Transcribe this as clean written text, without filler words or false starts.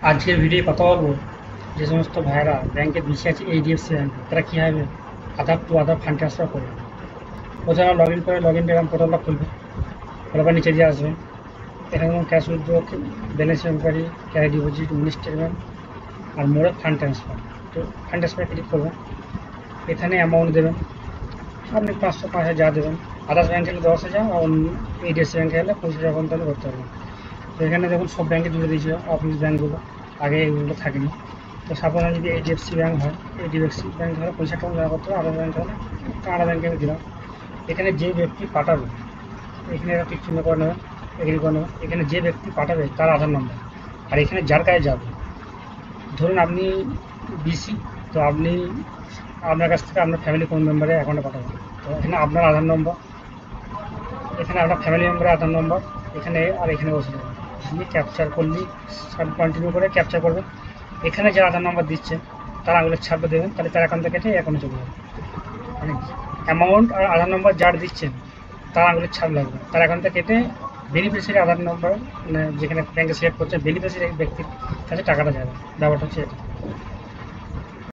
আজকের ভিডিও কথা বলবো যে সমস্ত ভাইয়েরা ব্যাংকে বেশি আছে এইচডিএফসি ব্যাংকে তারা কীভাবে Aadhaar to Aadhaar fund transfer করবে। প্রথমে লগ ইন করে লগ ইন পেলাম পোর্টালটা খুলবে, খোলার নিচে দিয়ে আসবেন। এখানে যেমন cash withdraw, balance enquiry, cash deposit, mini statement আর মোড়ে ফান্ড ট্রান্সফার। তো ফান্ড ট্রান্সফার ক্লিক করবেন, এখানে অ্যামাউন্ট দেবেন, আপনি 500 যা দেবেন। আদার্স ব্যাংকে হলে 10,000 আর এইচডিএফসি ব্যাংকে হলে 25,000 পর্যন্ত করতে পারবেন। তো এখানে দেখুন সব ব্যাংকে জুড়ে দিয়েছিল অফিস ব্যাংকগুলো, আগে এগুলো থাকেনি। তো সাপোজ যদি এইচডিএফসি ব্যাংক হয়, এইচডিএফসি ব্যাংক হলে 25,000 টাকা জমা করতে হবে। আদার ব্যাংক হলে কানাডা ব্যাংকে আমি দিলাম। এখানে যে ব্যক্তি পাঠাবে, এখানে একটা টিক চিহ্ন করে নেবেন, এগ্রি করে নেবেন। এখানে যে ব্যক্তি পাঠাবে তার আধার নম্বর, আর এখানে যার কাছে যাবে, ধরুন আপনি বিসি, তো আপনি আপনার কাছ থেকে আপনার ফ্যামিলি কোন মেম্বারে অ্যাকাউন্টে পাঠাবেন। তো এখানে আপনার আধার নম্বর, এখানে আপনার ফ্যামিলি মেম্বারের আধার নম্বর, এখানে আর এখানে বসে দেবেন। দিয়ে ক্যাপচার করলেই সব কন্টিনিউ করে ক্যাপচার করবেন। এখানে যে আধার নম্বর দিচ্ছে তার আঙুলের ছাপটা দেবেন, তাহলে তার অ্যাকাউন্ট থেকে কেটে অ্যাকাউন্টে চলে যাবে। মানে অ্যামাউন্ট আর আধার নম্বর যার দিচ্ছেন তার আঙুলের ছাপ লাগবে, তার অ্যাকাউন্ট থেকে কেটে বেনিফিশিয়ারি আধার নম্বর, মানে যেখানে ব্যাংকে সিলেক্ট করছে বেনিফিশিয়ারি ব্যক্তির কাছে টাকাটা যাবে। ব্যাপারটা হচ্ছে এটা।